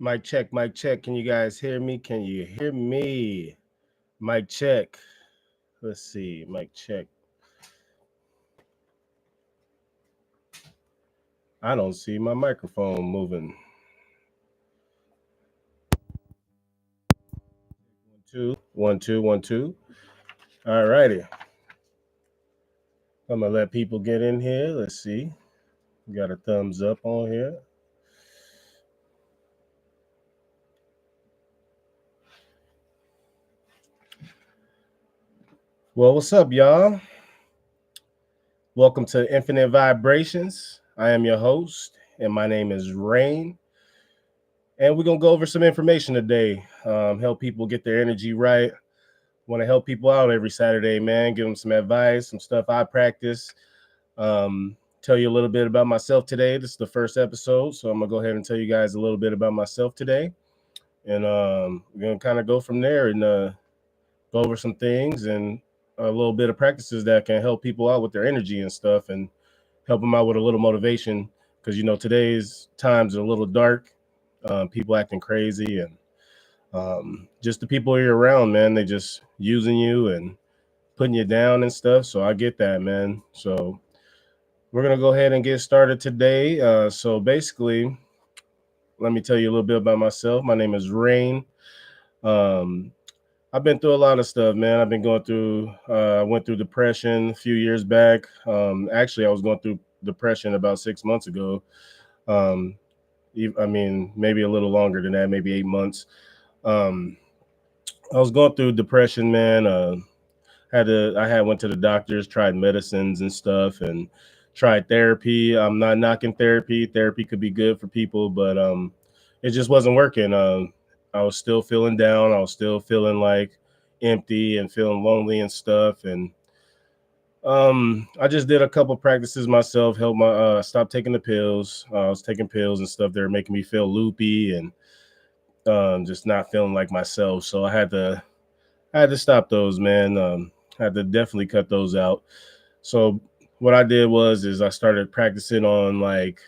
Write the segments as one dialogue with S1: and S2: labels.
S1: Mic check, mic check. Can you guys hear me? Can you hear me? Mic check. Let's see. Mic check. I don't see my microphone moving. 1 2 1 2 1 2. All righty. I'm gonna let people get in here. Let's see. We got a thumbs up on here. Well, what's up, y'all? Welcome to Infinite Vibrations. I am your host, and my name is Rain. And we're gonna go over some information today. Help people get their energy right. Want to help people out every Saturday, man. Give them some advice, some stuff I practice. Tell you a little bit about myself today. This is the first episode, so I'm gonna go ahead and tell you guys a little bit about myself today, and we're gonna kind of go from there and go over some things and a little bit of practices that can help people out with their energy and stuff, and help them out with a little motivation. Because today's times are a little dark. People acting crazy, and just the people you're around, man, they just using you and putting you down and stuff. So I get that, man. So we're gonna go ahead and get started today. So basically, let me tell you a little bit about myself. My name is Rain. Um, I've been through a lot of stuff, man. I've been going through. I went through depression a few years back. Actually, I was going through depression about 6 months ago. Um, I mean, maybe a little longer than that, maybe 8 months. Um, I was going through depression, man. I had went to the doctors, tried medicines and stuff, and tried therapy. I'm not knocking therapy. Therapy could be good for people, but it just wasn't working. I was still feeling down. I was still feeling like empty and feeling lonely and stuff. And I just did a couple practices myself. Help my stop taking the pills. I was taking pills and stuff that were making me feel loopy and just not feeling like myself. So I had to stop those, man. I had to definitely cut those out. So what I did is I started practicing on like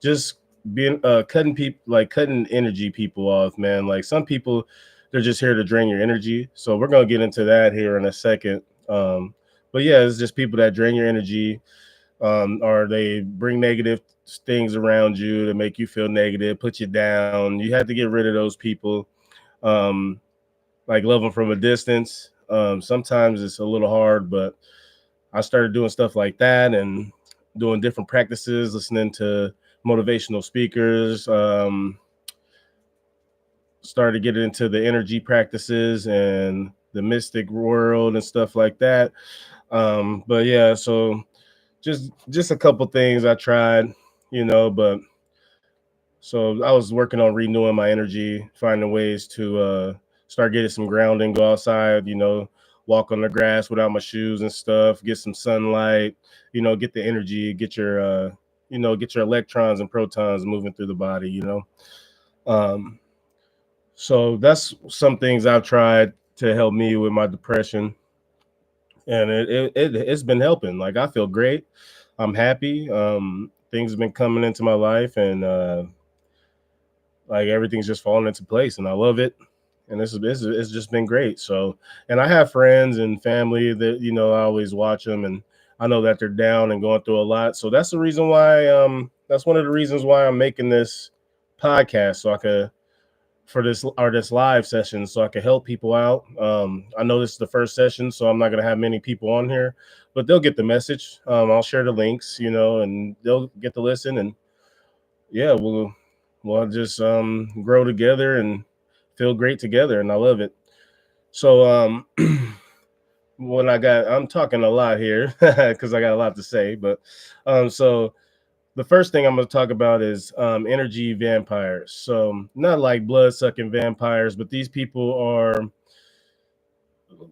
S1: just being cutting people, like cutting energy people off, man. Like some people, they're just here to drain your energy. So we're gonna get into that here in a second. But yeah, it's just people that drain your energy, or they bring negative things around you to make you feel negative, put you down. You have to get rid of those people. Um, like love them from a distance. Sometimes it's a little hard, but I started doing stuff like that and doing different practices, listening to motivational speakers. Started getting into the energy practices and the mystic world and stuff like that. But yeah, so just a couple things I tried, but so I was working on renewing my energy, finding ways to start getting some grounding, go outside, walk on the grass without my shoes and stuff, get some sunlight, get the energy, get your electrons and protons moving through the body. Um, so that's some things I've tried to help me with my depression, and it's been helping. Like I feel great. I'm happy. Things have been coming into my life, and like everything's just falling into place, and I love it. And this is it's just been great. So, and I have friends and family that I always watch them, and I know that they're down and going through a lot. So that's the reason why. That's one of the reasons why I'm making this podcast, so I could for this live session, so I can help people out. I know this is the first session, so I'm not gonna have many people on here, but they'll get the message. I'll share the links, and they'll get to listen, and yeah, we'll just grow together and feel great together, and I love it. So I'm talking a lot here because I got a lot to say, but so the first thing I'm going to talk about is energy vampires. So not like blood sucking vampires, but these people are,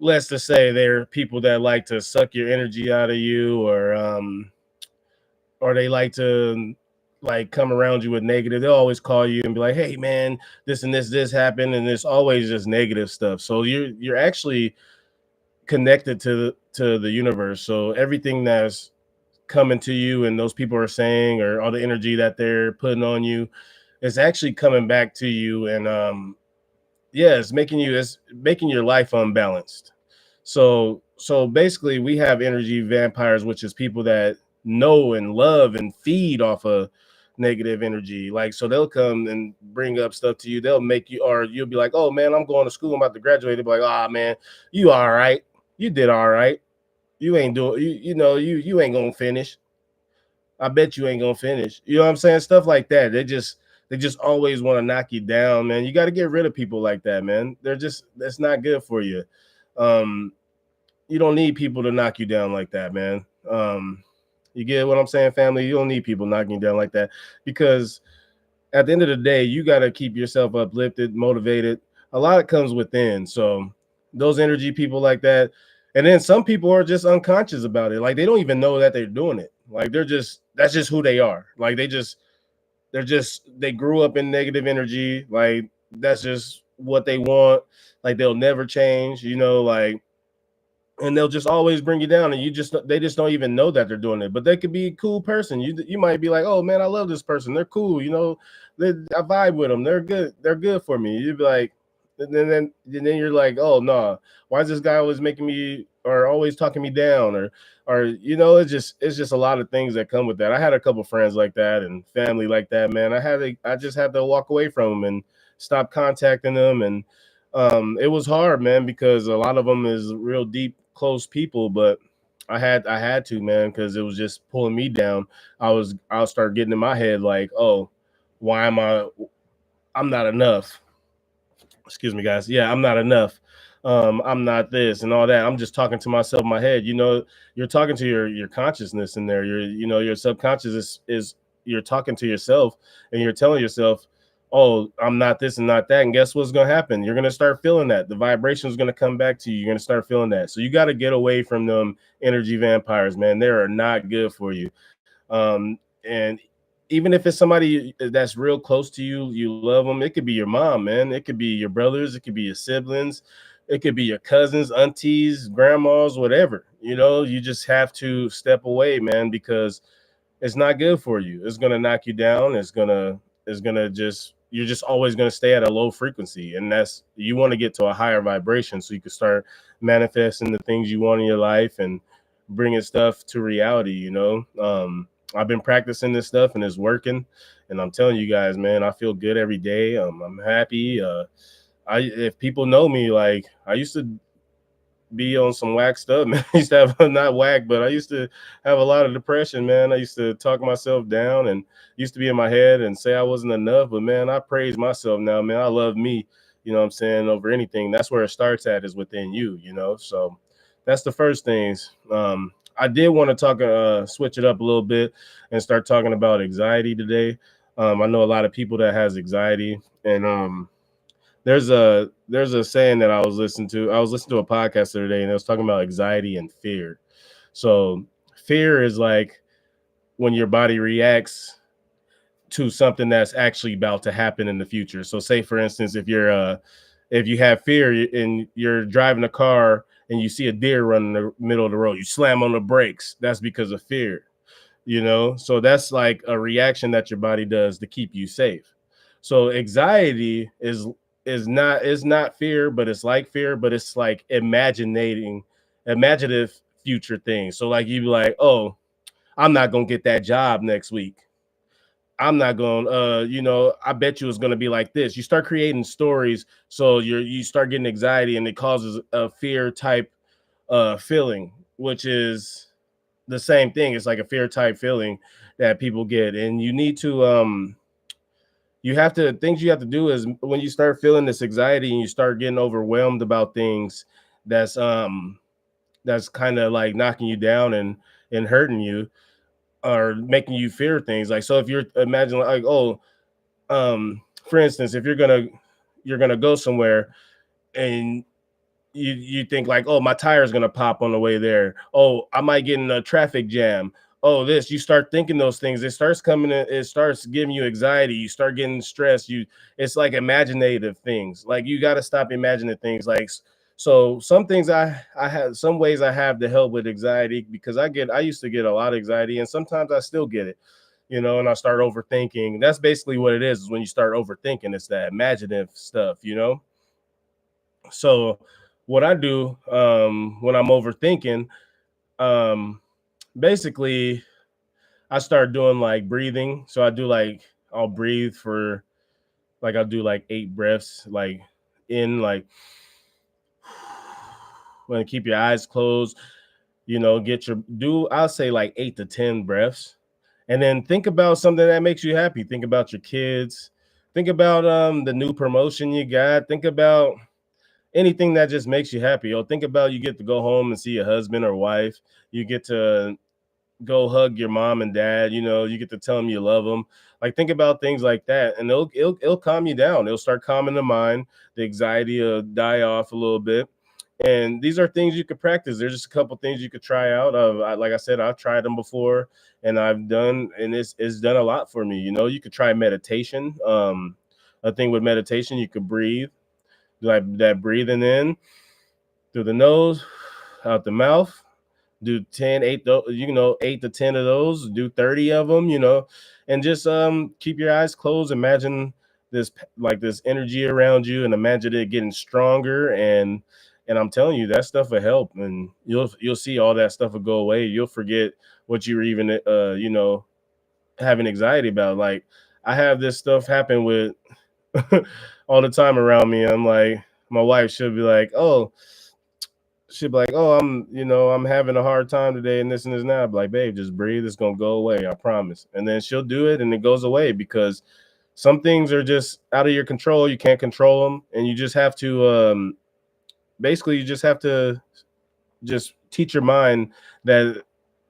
S1: let's just say, they're people that like to suck your energy out of you, or they like to like come around you with negative. They'll always call you and be like, "Hey, man, this and this happened," and it's always just negative stuff. So you're actually connected to the universe. So everything that's coming to you and those people are saying, or all the energy that they're putting on you, it's actually coming back to you, and yeah, it's making your life unbalanced. So basically we have energy vampires, which is people that know and love and feed off of negative energy. Like, so they'll come and bring up stuff to you. They'll make you, or you'll be like, oh man, I'm going to school, I'm about to graduate. They'll be like, oh man, you all right, you did all right, you ain't doing you ain't gonna finish. I bet you ain't gonna finish. You know what I'm saying? Stuff like that. They just always want to knock you down, man. You got to get rid of people like that, man. That's not good for you. Um, you don't need people to knock you down like that, man. You get what I'm saying, family? You don't need people knocking you down like that, because at the end of the day, you got to keep yourself uplifted, motivated. A lot of it comes within. So those energy people like that, and then some people are just unconscious about it. Like, they don't even know that they're doing it. Like, that's just who they are. Like, they grew up in negative energy. Like, that's just what they want. Like, they'll never change. Like, and they'll just always bring you down, and they just don't even know that they're doing it. But they could be a cool person. You might be like, oh man, I love this person, they're cool, I vibe with them, they're good for me. You'd be like, and then you're like, oh no, why is this guy always making me, or always talking me down, or it's just a lot of things that come with that. I had a couple friends like that and family like that, man. I just had to walk away from them and stop contacting them. And it was hard, man, because a lot of them is real deep, close people, but I had to, man, because it was just pulling me down. I'll start getting in my head like, oh, why am I'm not enough. Excuse me, guys. Yeah, I'm not enough. I'm not this and all that. I'm just talking to myself in my head. You're talking to your consciousness in there. Your subconscious is you're talking to yourself, and you're telling yourself, oh, I'm not this and not that. And guess what's gonna happen? You're gonna start feeling that. The vibration is gonna come back to you. You're gonna start feeling that. So you got to get away from them energy vampires, man. They are not good for you. And even if it's somebody that's real close to you, you love them. It could be your mom, man. It could be your brothers. It could be your siblings. It could be your cousins, aunties, grandmas, whatever. You just have to step away, man, because it's not good for you. It's gonna knock you down. It's gonna just you're just always gonna stay at a low frequency, and you want to get to a higher vibration so you can start manifesting the things you want in your life and bringing stuff to reality. I've been practicing this stuff and it's working, and I'm telling you guys, man, I feel good every day. I'm happy. If people know me, like, I used to be on some whack stuff, man. I used to have not whack, but I used to have a lot of depression, man. I used to talk myself down and used to be in my head and say I wasn't enough. But man, I praise myself now, man. I love me, what I'm saying, over anything. That's where it starts at, is within you. So that's the first things. I did want to switch it up a little bit and start talking about anxiety today. I know a lot of people that has anxiety, and there's a saying that I was listening to. I was listening to a podcast the other day, and it was talking about anxiety and fear. So fear is like when your body reacts to something that's actually about to happen in the future. So say, for instance, if you have fear and you're driving a car and you see a deer run in the middle of the road, you slam on the brakes. That's because of fear. So that's like a reaction that your body does to keep you safe. So anxiety is not fear, but it's like fear, but it's like imaginative future things. So like, you be like, oh, I'm not gonna get that job next week. I'm not going, I bet you it's gonna be like this. You start creating stories, so you start getting anxiety, and it causes a fear type feeling, which is the same thing. It's like a fear type feeling that people get. And things you have to do is, when you start feeling this anxiety and you start getting overwhelmed about things that's kind of like knocking you down and hurting you, or making you fear things. Like, so if you're imagine, like, oh, for instance, if you're gonna go somewhere, and you think like, oh, my tire is gonna pop on the way there. Oh, I might get in a traffic jam. Oh, this. You start thinking those things. It starts coming in, it starts giving you anxiety. You start getting stressed. It's like imaginative things. Like, you got to stop imagining things. Like, so some things I have, some ways I have to help with anxiety, because I used to get a lot of anxiety, and sometimes I still get it. and I start overthinking. That's basically what it is when you start overthinking. It's that imaginative stuff. So what I do when I'm overthinking, um, basically I start doing like breathing. So I'll breathe for I'll do like 8 breaths, like in like when keep your eyes closed, get your do I'll say like 8 to 10 breaths. And then think about something that makes you happy. Think about your kids. Think about the new promotion you got. Think about anything that just makes you happy. Or think about you get to go home and see your husband or wife. You get to go hug your mom and dad. You get to tell them you love them. Like think about things like that, and it'll calm you down. It'll start calming the mind. The anxiety will die off a little bit. And these are things you could practice. There's just a couple things you could try out. Like I said, I've tried them before, and it's done a lot for me. You could try meditation. A thing with meditation, you could breathe like that, breathing in through the nose, out the mouth. Do 10, 8 to 10 of those. Do 30 of them. And just keep your eyes closed. Imagine this energy around you, and imagine it getting stronger. And I'm telling you, that stuff will help, and you'll see all that stuff will go away. You'll forget what you were even having anxiety about. Like I have this stuff happen with all the time around me. I'm like, my wife should be like, oh, she'd be like, oh, I'm having a hard time today and this and this now. I'm like, babe, just breathe. It's gonna go away. I promise. And then she'll do it and it goes away, because some things are just out of your control. You can't control them. And you just have to basically you just have to just teach your mind that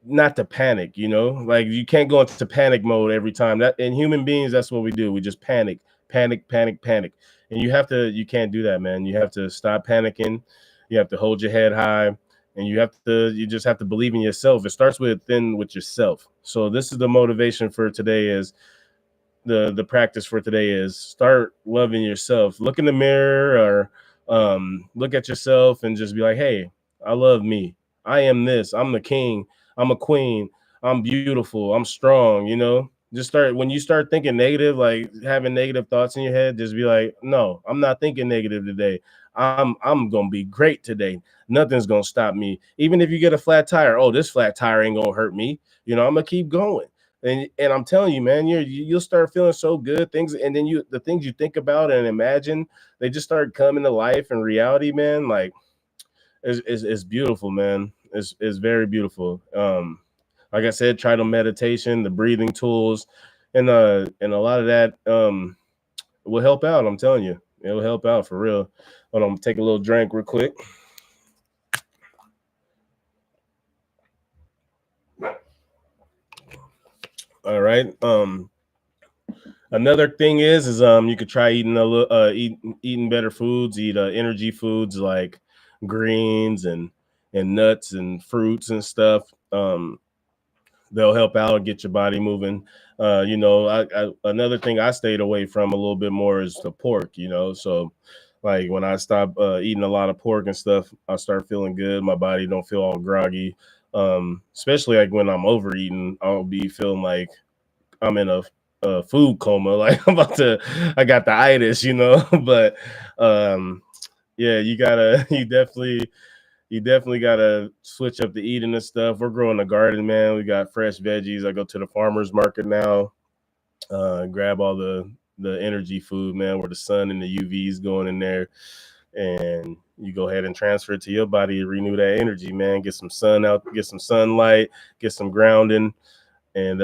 S1: not to panic. Like you can't go into panic mode every time. That in human beings, that's what we do. We just panic, panic, panic, panic. And you can't do that, man. You have to stop panicking. You have to hold your head high, and you just have to believe in yourself. It starts with yourself. So this is the motivation for today. Is the practice for today is start loving yourself. Look in the mirror, or look at yourself and just be like, hey, I love me. I am this. I'm the king. I'm a queen. I'm beautiful. I'm strong. Just start when you start thinking negative, like having negative thoughts in your head, just be like, no, I'm not thinking negative today. I'm gonna be great today. Nothing's gonna stop me. Even if you get a flat tire, oh, this flat tire ain't gonna hurt me. I'm gonna keep going. And I'm telling you, man, you'll start feeling so good. Things, and then the things you think about and imagine, they just start coming to life and reality, man. Like it's beautiful, man. It's very beautiful. Like I said, try the meditation, the breathing tools, and a lot of that will help out. I'm telling you, it will help out for real. Hold on, take a little drink real quick. All right. Another thing is you could try eating eating better foods, eat energy foods like greens and nuts and fruits and stuff. They'll help out and get your body moving. Another thing I stayed away from a little bit more is the pork. So like when I stop eating a lot of pork and stuff, I start feeling good. My body don't feel all groggy. Especially like when I'm overeating, I'll be feeling like I'm in a food coma, like I got the itis. But yeah, you definitely gotta switch up the eating and stuff. We're growing a garden, man. We got fresh veggies. I go to the farmer's market now, grab all the energy food, man, where the sun and the UV's going in there, and you go ahead and transfer it to your body, renew that energy, man. Get some sun out, get some sunlight, get some grounding, and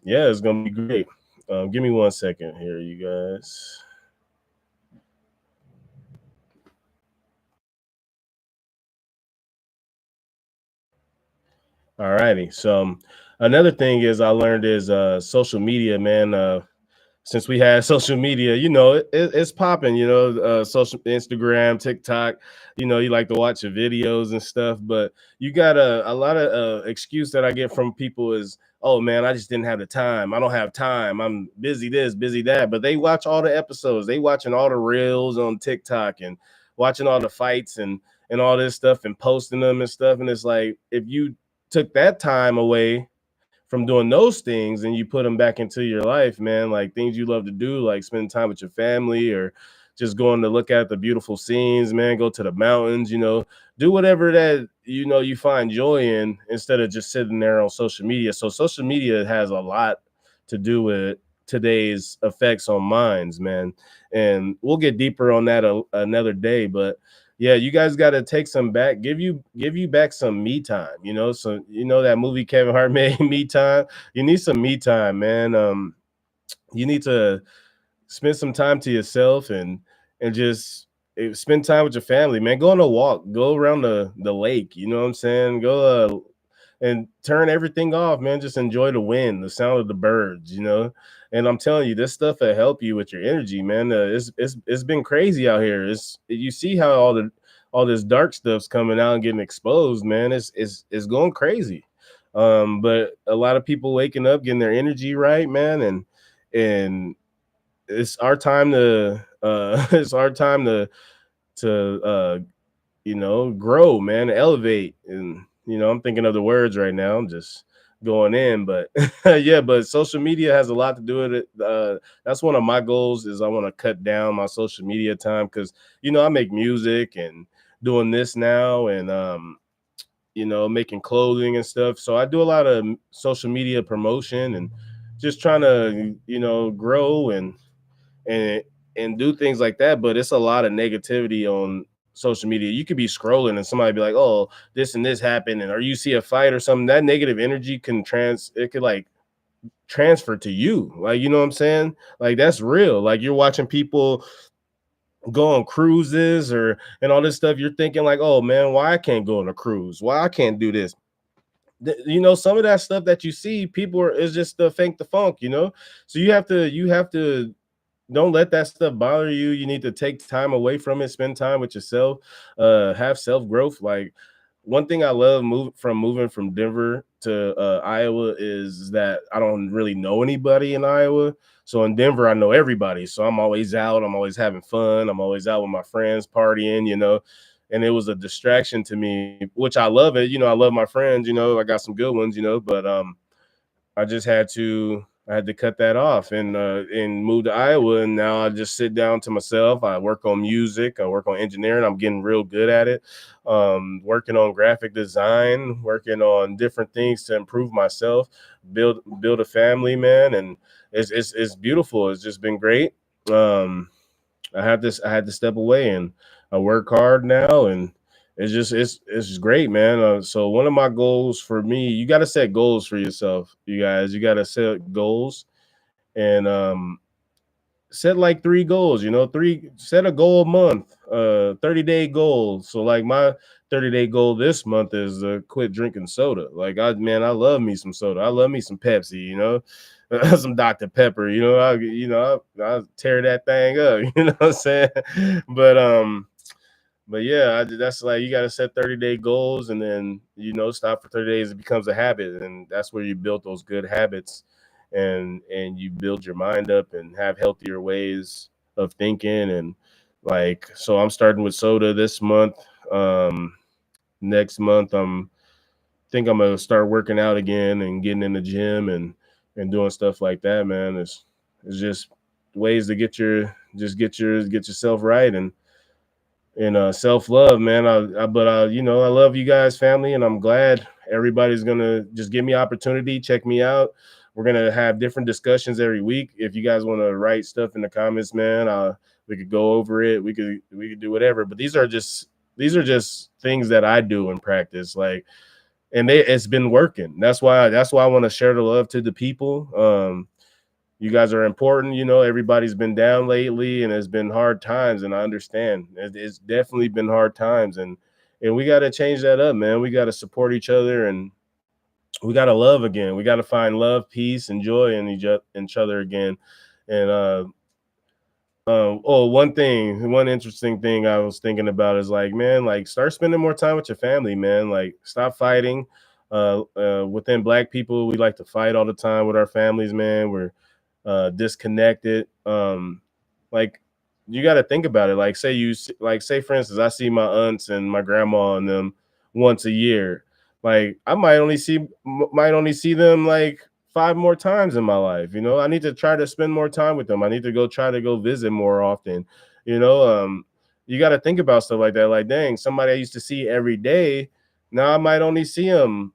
S1: yeah, it's gonna be great. Give me 1 second here, you guys. All righty. So another thing is I learned is social media, man. Since we had social media, it's popping. Social Instagram, TikTok. You like to watch your videos and stuff, but you got a lot of excuse that I get from people is, oh man, I just didn't have the time. I don't have time. I'm busy this, busy that. But they watch all the episodes. They watching all the reels on TikTok and watching all the fights and all this stuff and posting them and stuff. And it's like if you took that time away from doing those things and you put them back into your life, man, like things you love to do, like spending time with your family or just going to look at the beautiful scenes, man, go to the mountains, do whatever that you find joy in instead of just sitting there on social media. So social media has a lot to do with today's effects on minds, man. And we'll get deeper on that another day, but yeah, you guys got to take some back, give you back some me time, so that movie Kevin Hart made, Me Time. You need some me time, man. You need to spend some time to yourself and just spend time with your family, man. Go on a walk, go around the lake, you know what I'm saying? Go and turn everything off, man. Just enjoy the wind, the sound of the birds, and I'm telling you, this stuff will help you with your energy, man. It's been crazy out here. You see how all this dark stuff's coming out and getting exposed, man. It's going crazy. But a lot of people waking up, getting their energy right, man, and it's our time to it's our time to grow, man, elevate. And I'm thinking of the words right now. I'm just going in, but yeah, but social media has a lot to do with it. That's one of my goals is I want to cut down my social media time because I make music and doing this now and making clothing and stuff. So I do a lot of social media promotion and just trying to grow and and do things like that. But it's a lot of negativity on social media. You could be scrolling and somebody be like, oh, this and this happened, and or you see a fight or something, that negative energy it could like transfer to you, like, you know what I'm saying? Like, that's real. Like, you're watching people go on cruises or and all this stuff, you're thinking like, oh man, why I can't go on a cruise, why I can't do this. Some of that stuff that you see, people is just the fake the funk, so you have to don't let that stuff bother you. You need to take time away from it, spend time with yourself, have self growth. Like, one thing I love moving from Denver to Iowa is that I don't really know anybody in Iowa. So in Denver, I know everybody. So I'm always out. I'm always having fun. I'm always out with my friends partying, and it was a distraction to me, which I love it. I love my friends, I got some good ones, but I just had to cut that off and move to Iowa, and now I just sit down to myself. I work on music, I work on engineering. I'm getting real good at it. Working on graphic design, working on different things to improve myself, build a family, man, and it's beautiful. It's just been great. Um, I had to step away and I work hard now and it's great, man. So one of my goals for me, you got to set goals for yourself, you guys. You got to set goals and set like three goals. Set a goal a month, 30-day goal. So like my 30-day goal this month is to quit drinking soda. Like, I love me some soda. I love me some Pepsi. Some Dr. Pepper. I tear that thing up. You know what I'm saying? But but yeah, that's like, you got to set 30-day goals and then stop for 30 days. It becomes a habit, and that's where you build those good habits, and you build your mind up and have healthier ways of thinking. And like, so I'm starting with soda this month. Next month think I'm gonna start working out again and getting in the gym and doing stuff like that, man. It's just ways to get yourself right and self love, man. I love you guys, family, and I'm glad everybody's gonna just give me opportunity, check me out. We're gonna have different discussions every week. If you guys want to write stuff in the comments, man, we could go over it. We could do whatever. But these are just things that I do in practice, like, and it's been working. That's why I want to share the love to the people. You guys are important. Everybody's been down lately and it's been hard times, and I understand it's definitely been hard times, and we got to change that up, man. We got to support each other, and we got to love again. We got to find love, peace, and joy in each other again. And one interesting thing I was thinking about is, like, man, like, start spending more time with your family, man. Like, stop fighting. Within Black people, we like to fight all the time with our families, man. We're disconnected. Like, you got to think about it. Like, say for instance, I see my aunts and my grandma and them once a year. Like I might only see them like 5 more times in my life. I need to try to spend more time with them. I need to go try to go visit more often. You know, you got to think about stuff like that. Like, dang, somebody I used to see every day, now I might only see them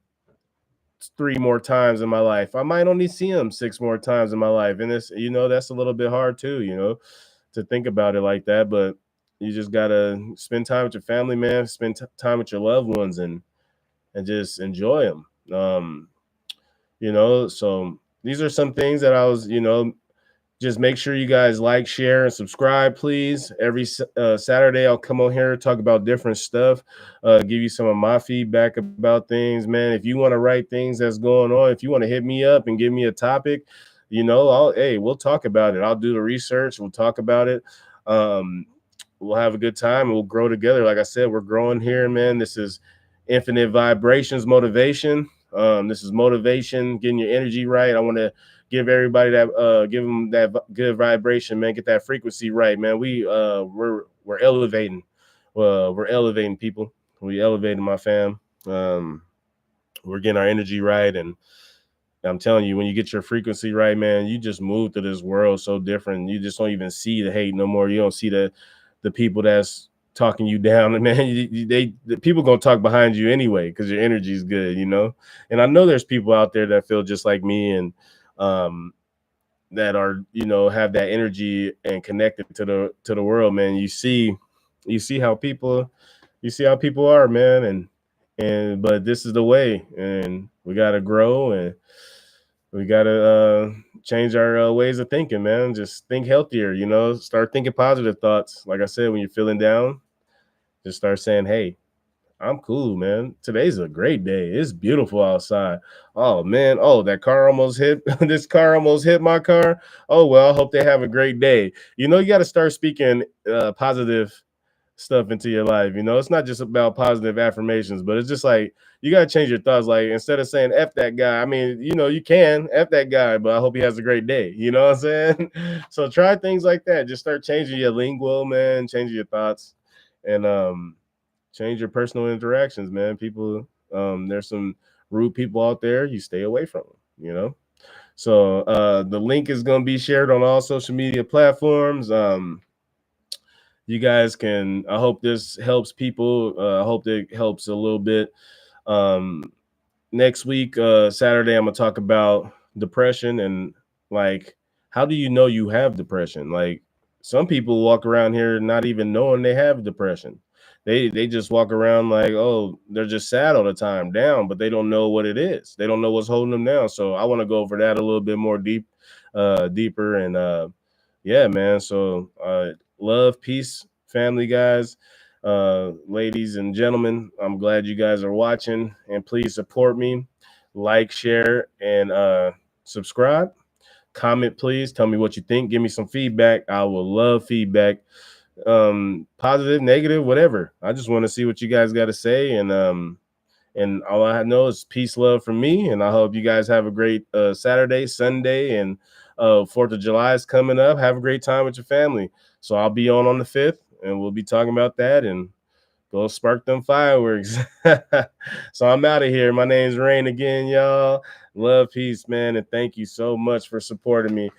S1: 3 more times in my life. I might only see them 6 more times in my life, and that's a little bit hard too. To think about it like that, but you just gotta spend time with your family, man. Spend time with your loved ones, and just enjoy them. So these are some things that I was, just make sure you guys like, share, and subscribe, please. Every Saturday, I'll come on here, talk about different stuff, give you some of my feedback about things, man. If you want to write things that's going on, if you want to hit me up and give me a topic, we'll talk about it. I'll do the research. We'll talk about it. Um, we'll have a good time and we'll grow together. Like I said, we're growing here, man. This is Infinite Vibrations Motivation. This is motivation, getting your energy right. I want to give everybody give them that good vibration, man. Get that frequency right, man. We're elevating. We're elevating people. We elevating my fam. We're getting our energy right, and I'm telling you, when you get your frequency right, man, you just move through this world so different. You just don't even see the hate no more. You don't see the people that's talking you down, and man, the people gonna talk behind you anyway because your energy is good. And I know there's people out there that feel just like me, and um, that are have that energy and connected to the world, man. You see how people are, man, and but this is the way, and we gotta grow, and we gotta change our ways of thinking, man. Just think healthier, start thinking positive thoughts. Like I said, when you're feeling down, just start saying, hey, I'm cool, man. Today's a great day. It's beautiful outside. Oh man. Oh, that car almost hit this car almost hit my car. Oh well, I hope they have a great day. You got to start speaking positive stuff into your life. It's not just about positive affirmations, but it's just like you got to change your thoughts. Like instead of saying F that guy, I mean, you can F that guy, but I hope he has a great day. You know what I'm saying? So try things like that. Just start changing your lingual, man, changing your thoughts, and change your personal interactions, man. People, there's some rude people out there. You stay away from them. So the link is going to be shared on all social media platforms. You guys can. I hope this helps people. I hope it helps a little bit. Um, Next week, Saturday, I'm gonna talk about depression and like how do you know you have depression? Like some people walk around here not even knowing they have depression. They just walk around like, oh, they're just sad all the time, down, but they don't know what it is. They don't know what's holding them down. So I want to go over that a little bit more deeper, and yeah, man. So love, peace, family, guys, ladies and gentlemen. I'm glad you guys are watching, and please support me, like, share, and subscribe. Comment, please. Tell me what you think. Give me some feedback. I will love feedback, positive, negative, whatever. I just want to see what you guys got to say, and all I know is peace, love from me. And I hope you guys have a great Saturday, Sunday, and 4th of July is coming up. Have a great time with your family. So I'll be on the 5th, and we'll be talking about that and go spark them fireworks. So I'm out of here. My name's Rain again, y'all. Love, peace, man, and thank you so much for supporting me.